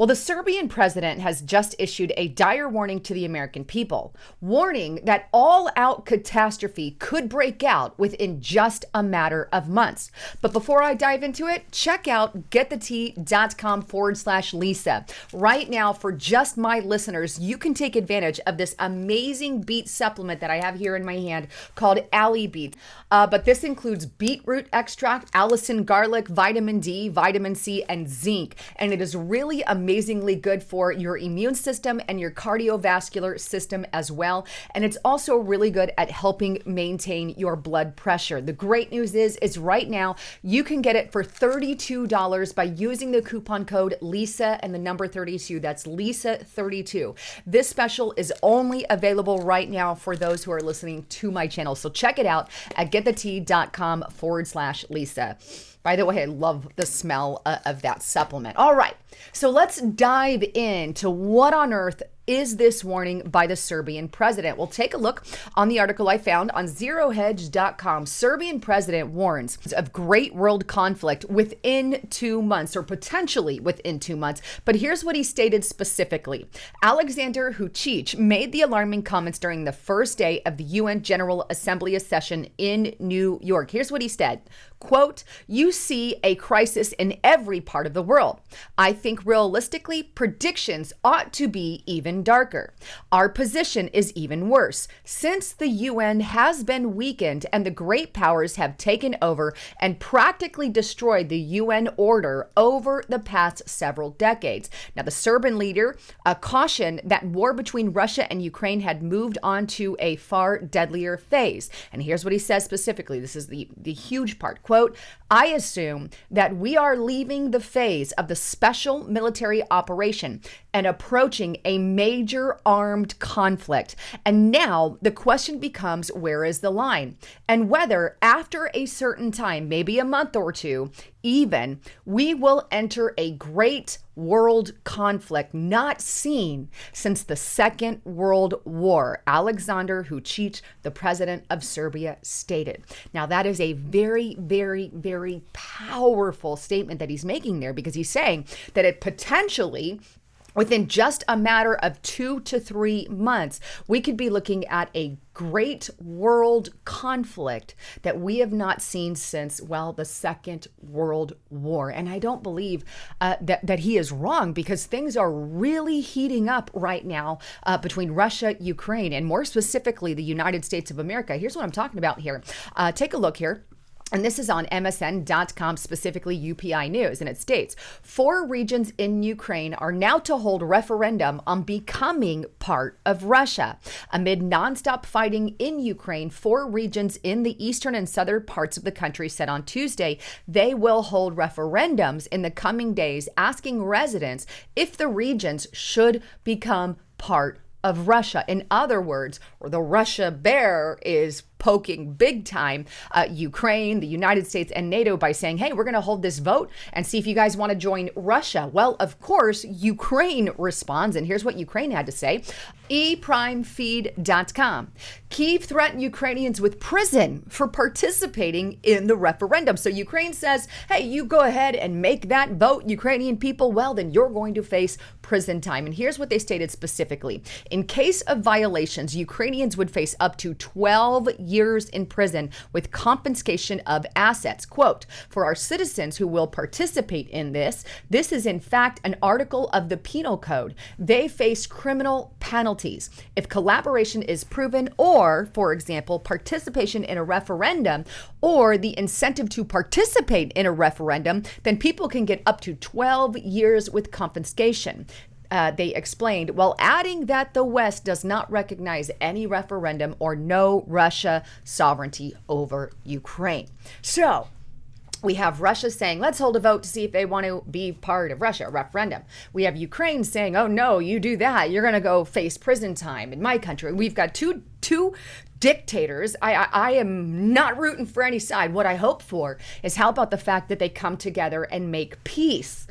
Well, the Serbian president has just issued a dire warning to the American people, warning that all-out catastrophe could break out within just a matter of months. But before I dive into it, check out getthetea.com/Lisa. Right now, for just my listeners, you can take advantage of this amazing beet supplement that I have here in my hand called Alley Beet. But this includes beetroot extract, Allicin garlic, vitamin D, vitamin C, and zinc. And it is really amazingly good for your immune system and your cardiovascular system as well. And it's also really good at helping maintain your blood pressure. The great news is right now you can get it for $32 by using the coupon code Lisa and the number 32. That's Lisa 32. This special is only available right now for those who are listening to my channel. So check it out at getthetea.com/Lisa. By the way, I love the smell of that supplement. All right, so let's dive into what on earth is this warning by the Serbian president. We'll take a look on the article I found on zerohedge.com. Serbian president warns of great world conflict within 2 months, or potentially within 2 months. But here's what he stated specifically. Alexander Vučić made the alarming comments during the first day of the UN General Assembly session in New York. Here's what he said. Quote, "You see a crisis in every part of the world. I think realistically, predictions ought to be even darker. Our position is even worse. Since the UN has been weakened and the great powers have taken over and practically destroyed the UN order over the past several decades." Now, the Serbian leader cautioned that war between Russia and Ukraine had moved on to a far deadlier phase. And here's what he says specifically. This is the huge part. Quote, "I assume that we are leaving the phase of the special military operation and approaching a major armed conflict. And now the question becomes, where is the line? And whether after a certain time, maybe a month or two, even, we will enter a great world conflict not seen since the Second World War," Alexander Vučić, the president of Serbia, stated. Now, that is a very, very, very powerful statement that he's making there, because he's saying that it potentially, within just a matter of 2 to 3 months, we could be looking at a great world conflict that we have not seen since, well, the Second World War. And I don't believe that he is wrong, because things are really heating up right now between Russia, Ukraine, and more specifically, the United States of America. Here's what I'm talking about here. Take a look here. And this is on MSN.com, specifically UPI News, and it states, 4 regions in Ukraine are now to hold referendum on becoming part of Russia. Amid nonstop fighting in Ukraine, 4 regions in the eastern and southern parts of the country said on Tuesday they will hold referendums in the coming days, asking residents if the regions should become part of Russia. In other words, the Russia bear is poking big time Ukraine, the United States, and NATO by saying, hey, we're going to hold this vote and see if you guys want to join Russia. Well, of course, Ukraine responds, and here's what Ukraine had to say. ePrimeFeed.com. Kyiv threatened Ukrainians with prison for participating in the referendum. So Ukraine says, hey, you go ahead and make that vote, Ukrainian people. Well, then you're going to face prison time. And here's what they stated specifically. In case of violations, Ukrainians would face up to 12 years in prison with confiscation of assets. Quote, "For our citizens who will participate in this is in fact an article of the Penal Code. They face criminal penalties. If collaboration is proven, or, for example, participation in a referendum or the incentive to participate in a referendum, then people can get up to 12 years with confiscation." They explained, while adding that the West does not recognize any referendum or no Russia sovereignty over Ukraine. So we have Russia saying, let's hold a vote to see if they want to be part of Russia, a referendum. We have Ukraine saying, oh no, you do that, you're going to go face prison time in my country. We've got two dictators. I am not rooting for any side. What I hope for is how about the fact that they come together and make peace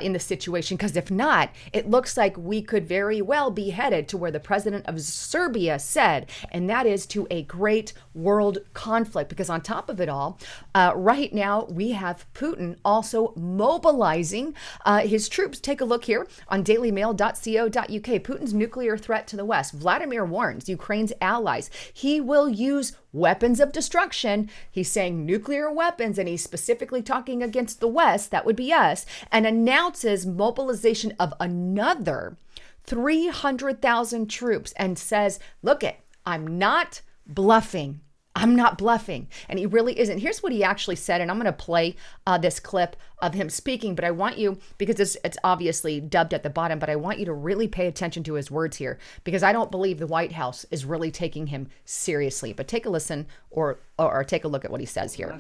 in the situation? Because if not, it looks like we could very well be headed to where the president of Serbia said, and that is to a great world conflict. Because on top of it all, right now we have Putin also mobilizing his troops. Take a look here on dailymail.co.uk. Putin's nuclear threat to the West. Vladimir warns Ukraine's allies he will use weapons of destruction. He's saying nuclear weapons, and he's specifically talking against the West, that would be us, and announces mobilization of another 300,000 troops and says, look it, I'm not bluffing. I'm not bluffing. And he really isn't. Here's what he actually said, and I'm going to play this clip of him speaking, but I want you, because it's obviously dubbed at the bottom, but I want you to really pay attention to his words here, because I don't believe the White House is really taking him seriously. But take a listen or take a look at what he says here.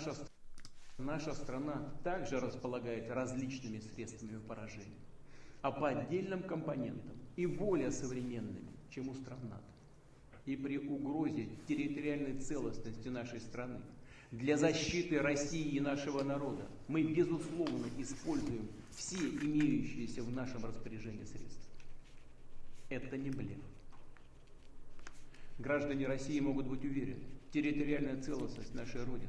Наша страна также располагает различными средствами поражения, а по отдельным компонентам и более современными, чем у стран НАТО. И при угрозе территориальной целостности нашей страны для защиты России и нашего народа мы, безусловно, используем все имеющиеся в нашем распоряжении средства. Это не блеф. Граждане России могут быть уверены, территориальная целостность нашей Родины,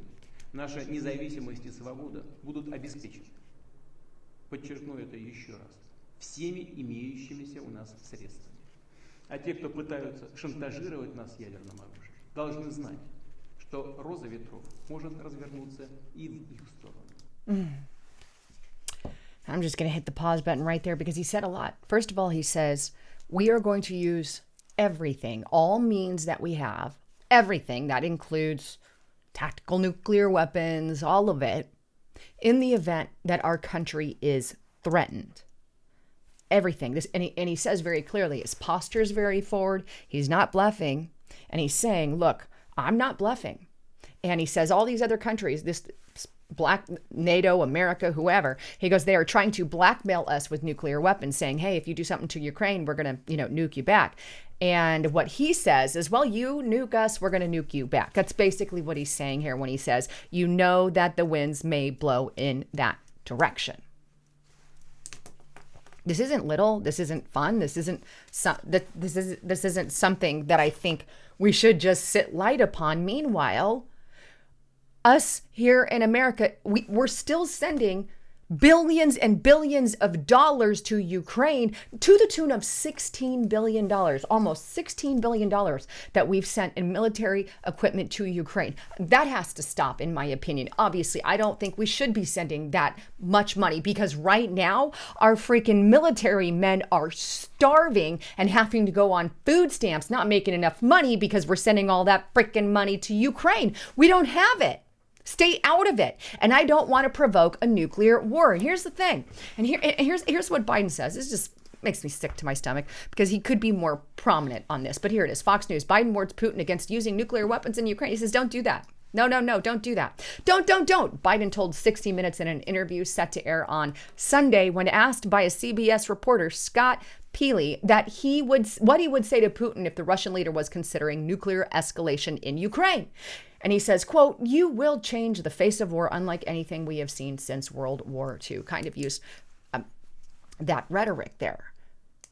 наша независимость и свобода будут обеспечены. Подчеркну это еще раз. Всеми имеющимися у нас средствами. А те, кто пытаются шантажировать нас ядерным оружием, должны знать, что роза ветров может развернуться и в их сторону. I'm just going to hit the pause button right there because he said a lot. First of all, he says, we are going to use everything, all means that we have, everything that includes tactical nuclear weapons, all of it, in the event that our country is threatened. Everything. This, and he says very clearly, his posture is very forward. He's not bluffing. And he's saying, look, I'm not bluffing. And he says all these other countries, this black NATO, America, whoever, he goes, they are trying to blackmail us with nuclear weapons, saying, hey, if you do something to Ukraine, we're going to, nuke you back. And what he says is, well, you nuke us, we're going to nuke you back. That's basically what he's saying here when he says, you know that the winds may blow in that direction. This isn't little. This isn't fun. This isn't this isn't something that I think we should just sit light upon. Meanwhile, us here in America, we're still sending billions and billions of dollars to Ukraine to the tune of $16 billion, almost $16 billion that we've sent in military equipment to Ukraine. That has to stop, in my opinion. Obviously, I don't think we should be sending that much money because right now our freaking military men are starving and having to go on food stamps, not making enough money because we're sending all that freaking money to Ukraine. We don't have it. Stay out of it. And I don't want to provoke a nuclear war. Here's the thing. And here's what Biden says. This just makes me sick to my stomach because he could be more prominent on this. But here it is. Fox News. Biden warns Putin against using nuclear weapons in Ukraine. He says, don't do that. No, don't do that. Don't. Biden told 60 Minutes in an interview set to air on Sunday when asked by a CBS reporter, Scott Peely, that what he would say to Putin if the Russian leader was considering nuclear escalation in Ukraine. And he says, quote, you will change the face of war unlike anything we have seen since World War II. Kind of use that rhetoric there.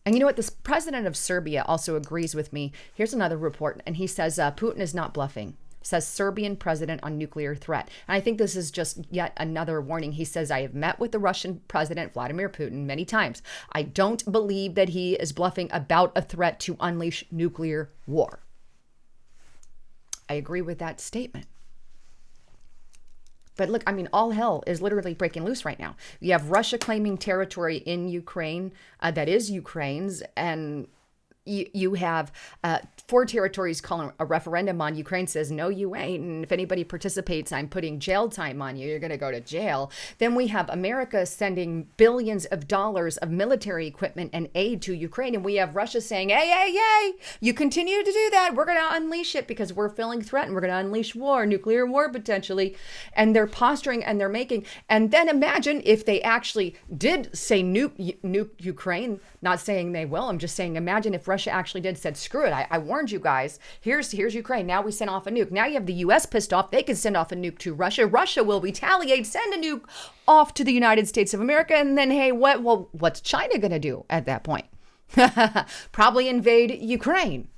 And you know what? This president of Serbia also agrees with me. Here's another report. And he says, Putin is not bluffing. Says Serbian president on nuclear threat. And I think this is just yet another warning. He says, I have met with the Russian president, Vladimir Putin, many times. I don't believe that he is bluffing about a threat to unleash nuclear war. I agree with that statement. But look, I mean, all hell is literally breaking loose right now. You have Russia claiming territory in Ukraine that is Ukraine's, and you have 4 territories calling a referendum on. Ukraine says, no, you ain't. And if anybody participates, I'm putting jail time on you. You're going to go to jail. Then we have America sending billions of dollars of military equipment and aid to Ukraine. And we have Russia saying, hey, you continue to do that. We're going to unleash it because we're feeling threatened. We're going to unleash war, nuclear war potentially. And they're posturing and they're making. And then imagine if they actually did say nuke Ukraine, not saying they will. I'm just saying, imagine if Russia Russia actually did, said, screw it. I warned you guys. Here's Ukraine. Now we send off a nuke. Now you have the U.S. pissed off. They can send off a nuke to Russia. Russia will retaliate, send a nuke off to the United States of America. And then, hey, what's China going to do at that point? Probably invade Ukraine.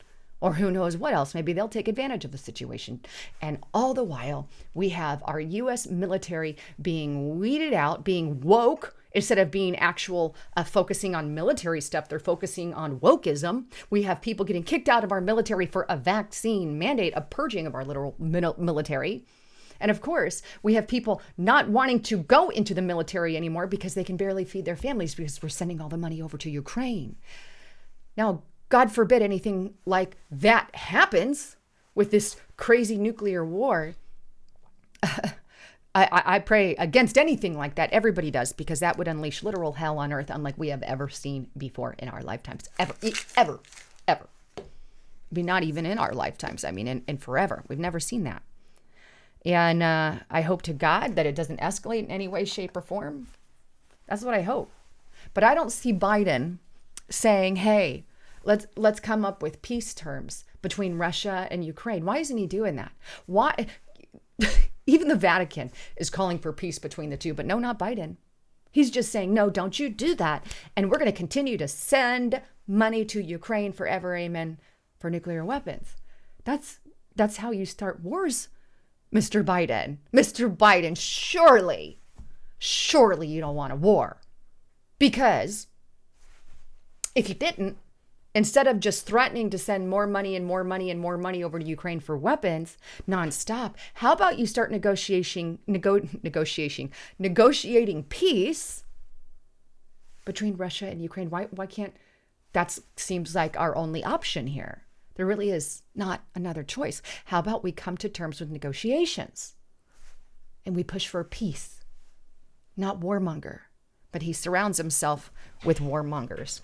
Or who knows what else. Maybe they'll take advantage of the situation. And all the while, we have our U.S. military being weeded out, being woke. Instead of being actual focusing on military stuff, they're focusing on wokeism. We have people getting kicked out of our military for a vaccine mandate, a purging of our literal military. And of course, we have people not wanting to go into the military anymore because they can barely feed their families because we're sending all the money over to Ukraine. Now, God forbid anything like that happens with this crazy nuclear war. I pray against anything like that. Everybody does, because that would unleash literal hell on earth unlike we have ever seen before in our lifetimes. Ever. I mean, not even in our lifetimes. I mean, in forever. We've never seen that. And I hope to God that it doesn't escalate in any way, shape, or form. That's what I hope. But I don't see Biden saying, hey, let's come up with peace terms between Russia and Ukraine. Why isn't he doing that? Why? Even the Vatican is calling for peace between the two, but no, not Biden. He's just saying, no, don't you do that. And we're going to continue to send money to Ukraine forever, amen, for nuclear weapons. That's how you start wars, Mr. Biden. Mr. Biden, surely you don't want a war. Because if you didn't, instead of just threatening to send more money and more money and more money over to Ukraine for weapons nonstop, how about you start negotiating peace between Russia and Ukraine? Why can't that seems like our only option here? There really is not another choice. How about we come to terms with negotiations and we push for peace, not warmonger, but he surrounds himself with warmongers.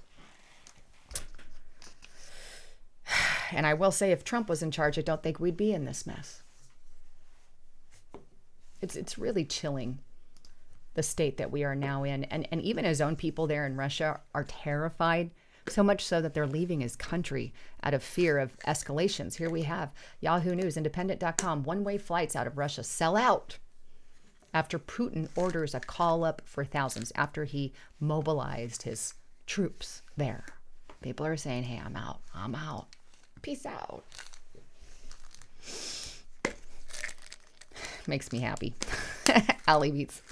And I will say, if Trump was in charge, I don't think we'd be in this mess. It's really chilling, the state that we are now in. And even his own people there in Russia are terrified, so much so that they're leaving his country out of fear of escalations. Here we have Yahoo News, independent.com, one-way flights out of Russia sell out after Putin orders a call up for thousands after he mobilized his troops there. People are saying, hey, I'm out. Peace out. Makes me happy. Allie beets.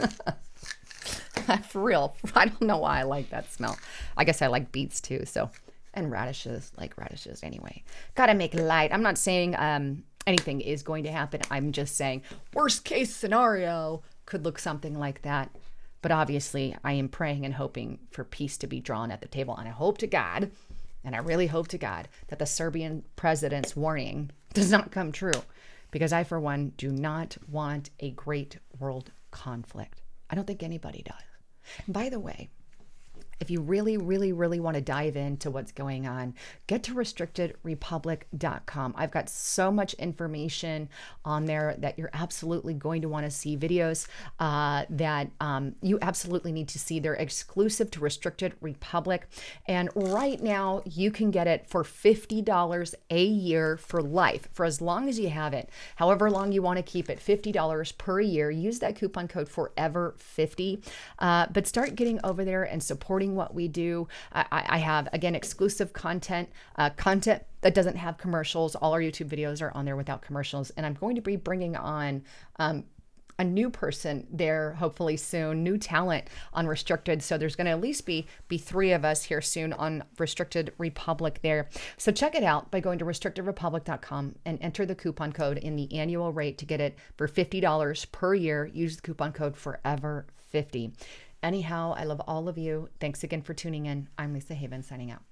For real. I don't know why I like that smell. I guess I like beets too. So, and radishes, like radishes anyway. Gotta make light. I'm not saying anything is going to happen. I'm just saying worst case scenario could look something like that. But obviously I am praying and hoping for peace to be drawn at the table. And I hope to God, and I really hope to God, that the Serbian president's warning does not come true, because I, for one, do not want a great world conflict. I don't think anybody does. And by the way, if you really, really, really want to dive into what's going on, get to restrictedrepublic.com. I've got so much information on there that you're absolutely going to want to see, videos that you absolutely need to see. They're exclusive to Restricted Republic. And right now, you can get it for $50 a year for life, for as long as you have it. However long you want to keep it, $50 per year. Use that coupon code FOREVER50. But start getting over there and supporting what we do. I have, again, exclusive content that doesn't have commercials. All our YouTube videos are on there without commercials. And I'm going to be bringing on a new person there, hopefully soon, new talent on Restricted. So there's going to at least be 3 of us here soon on Restricted Republic there. So check it out by going to restrictedrepublic.com and enter the coupon code in the annual rate to get it for $50 per year. Use the coupon code FOREVER50. Anyhow, I love all of you. Thanks again for tuning in. I'm Lisa Haven signing out.